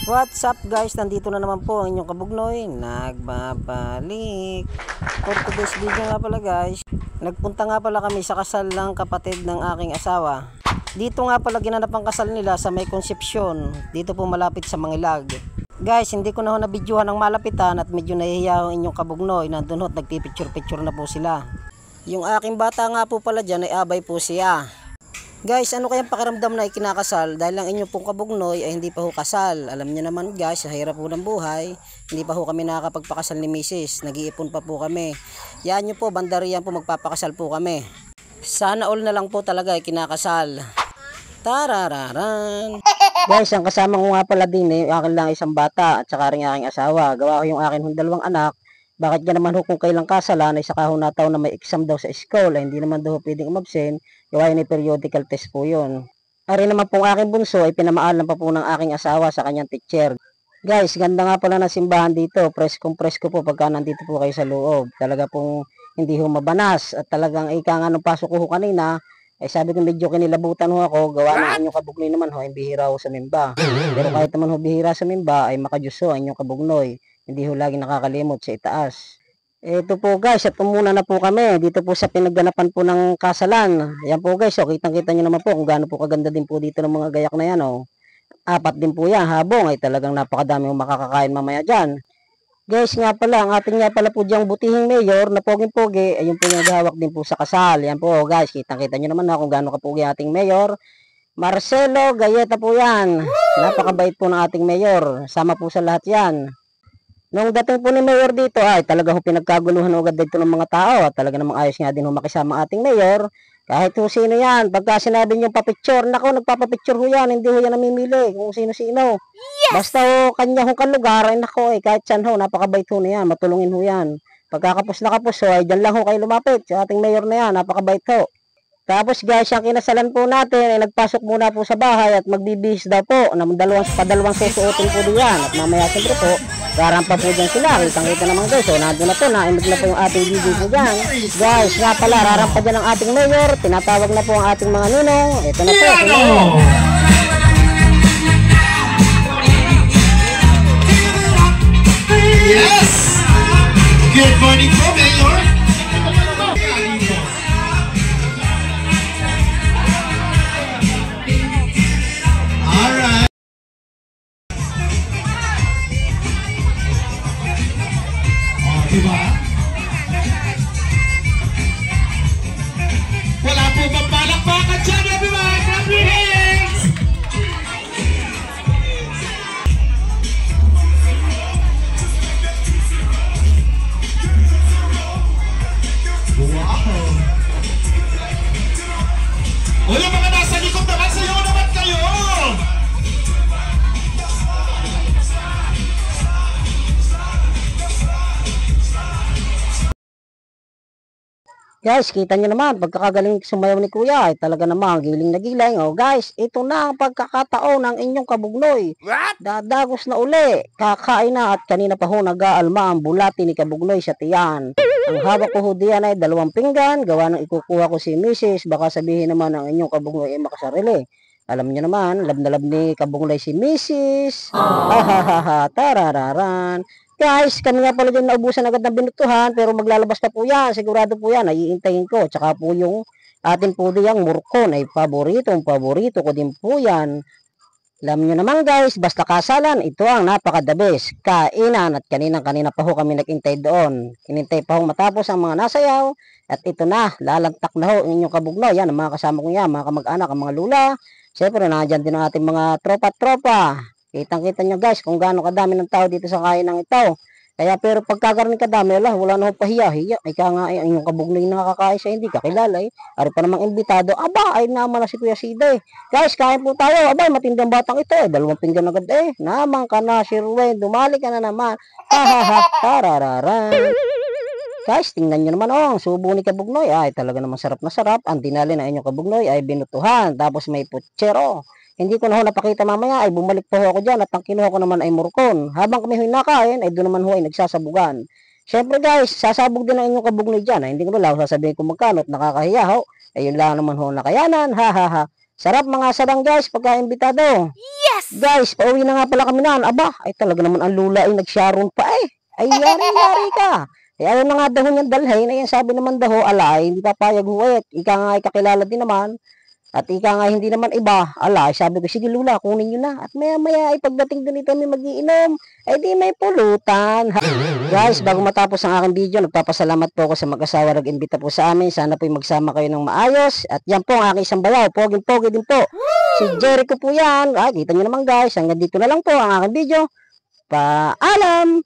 What's up guys, nandito na naman po ang inyong kabugnoy, nagbabalik. For today's video nga pala guys, nagpunta nga pala kami sa kasal ng kapatid ng aking asawa. Dito nga pala ginanap ang kasal nila sa May Concepcion, dito po malapit sa Mangilag. Guys, hindi ko na ho nabidyohan ng malapitan at medyo nahihiya ang inyong kabugnoy. Nandun ho, nagpipicture-picture na po sila. Yung aking bata nga po pala dyan ay abay po siya. Guys, ano kayang pakiramdam na ikinakasal dahil ang inyong pong kabugnoy ay hindi pa ho kasal. Alam niyo naman guys, sa hirap po ng buhay, hindi pa ho kami nakakapagpakasal ni Mrs. Nag-iipon pa po kami. Yan nyo po, bandariyan po magpapakasal po kami. Sana all na lang po talaga ikinakasal. Tarararan. Guys, ang kasama ko nga pala din yung akin lang isang bata at saka rin aking asawa. Gawa ko yung akin dalawang anak. Bakit ka naman ho kung kailang kasalan ay saka ho nataw na may exam daw sa school ay hindi naman daw pwedeng umabsent. Gawain ni periodical test po yun. Ari naman pong aking bunso ay pinamaalan pa po ng aking asawa sa kanyang teacher. Guys, ganda nga pala ng simbahan dito. Preskong presko po pagka nandito po kayo sa loob. Talaga pong hindi ho mabanas. At talagang ika nga nung pasok ko ho kanina, ay sabi ko medyo kinilabutan ho ako. Gawa ng inyong kabugnoy naman ho, ay bihira ho sa mimba. Pero kahit naman ho bihira sa mimba, ay makajus ho ang inyong kabugnoy. Hindi ho lagi nakakalimot sa itaas. Ito po guys, at muna na po kami dito po sa pinagganapan po ng kasalan. Ayan po guys, so kitang-kita nyo naman po kung gaano po kaganda din po dito ng mga gayak na yan. Oh. Apat din po yan, habong ay talagang napakadami yung makakakain mamaya dyan. Guys nga pala, ang ating nga pala po diyang butihing mayor na poging-pogi, ayun po yung naghahawak din po sa kasal. Ayan po guys, kitang-kita nyo naman na kung gaano kapogi ating mayor. Marcelo Gayeta po yan. Napakabait po ng ating mayor. Sama po sa lahat yan. Nung dating po ni Mayor dito ay talaga ho pinagkaguluhan agad dito ng mga tao at talaga namang ayos nga din ho makisama ating Mayor. Kahit ho sino yan, pagka sinabi nyo papicture, nako nagpapapicture ho yan, hindi ho yan namimili kung sino-sino. Yes! Basta ho kanya ho kalugar ay nako kahit saan ho, napakabait ho na yan, matulungin ho yan. Pagkakapos na kapos ho ay dyan lang ho kayo lumapit sa ating Mayor na yan, napakabait ho. Tapos guys, ang kinasalan po natin ay nagpasok muna po sa bahay at magbibihis daw po ng padalawang susuotin po diyan at mamaya siyempre po garampa po dyan sila, kitang-kita naman guys. So nandun na po, naimig na po yung ating video po dyan. Guys, nga pala, rarampa dyan ang ating mayor. Tinatawag na po ang ating mga ninong. Ito na po, sila. Yes! Good morning po, Mayor. Alright. Diba? Wala po bang palakpakan dyan, everyone? Clap your hands! Wow! O yung mga nasa likod naman, sayo naman kayo! Guys, kita nyo naman, pagkakagaling sumayaw ni Kuya, ay talaga namang giling na giling. Oh, guys, ito na ang pagkakataon ng inyong kabugnoy. What? Dadagos na uli. Kakain na at kanina pa ho nag-aalma ang bulati ni kabugnoy sa tiyan. Ang hawak ko ho diyan ay 2 pinggan. Gawa ng ikukuha ko si Mrs. Baka sabihin naman ang inyong kabugnoy ay makasarili. Alam niyo naman, lab na lab ni kabugnoy si Mrs. Hahaha, tarararan. Guys, kami nga pala dyan naubusan agad ng binutuhan pero maglalabas pa po yan. Sigurado po yan, naiintayin ko. Tsaka po yung atin po diyang murkon ay paborito ko din po yan. Alam nyo naman guys, basta kasalan, ito ang napaka-the best. Kainan at kanina pa ho kami nag-intay doon. Inintay pa ho matapos ang mga nasayaw. At ito na, lalantak na ho inyong kabugno. Yan, ang mga kasama ko yan, mga kamag-anak, ang mga lula. Siyempre, nandiyan din ang ating mga tropa-tropa. Kitang-kita nyo guys kung gaano kadami ng tao dito sa kainang ito. Kaya pero pagkakaroon kadami, wala na ho pahiya-hiya. Ay ka nga ay ang kabugnoy nakakain siya, hindi kakilala eh. Ari pa namang imbitado, aba ay naman na si Kuya Sida eh. Guys, kain po tayo, aba matindang batang ito eh. 2 pinggan agad eh. Naman ka na, Sir Wayne, dumali ka na naman. Hahaha, tarararan. Guys, tingnan nyo naman ang subo ni kabugnoy. Ay talaga naman sarap na sarap. Ang dinali na inyong kabugnoy ay binutuhan. Tapos may putsero. Hindi ko na ho napakita mamaya ay bumalik pa ho ako dyan at ang kinuha ko naman ay murkon. Habang kami ho nakain ay doon naman ho ay nagsasabugan. Siyempre guys, sasabog din ang inyong kabugnoy dyan. Hindi ko na lang sasabihin kung magkano at nakakahiya ho. Ayun lang naman ho nakayanan. Ha ha ha. Sarap mga sarang guys, pagka-imbitado. Yes! Guys, pauwi na nga pala kami na. Aba, ay talaga naman ang lula ay nag-sharon pa eh. Ay, yari ka. Eh, ayaw na nga daw niyang dalhin. Ayan, sabi naman daw, alay, hindi papayag huwet. Ika nga ay kakilala din naman. At ika nga hindi naman iba. Alay, sabi ko, sige lula, kunin nyo na. At maya-maya ay pagdating doon ito may magiinom. Ay di may pulutan. Guys, bago matapos ang aking video, nagpapasalamat po ako sa mag-asawa nag-imbita po sa amin. Sana po magsama kayo ng maayos. At yan po ang aking isang bayaw. Poging-pogi din po. Si Jericho po yan. Ay, kita nyo naman guys. Hanggang dito na lang po ang aking video. Paalam!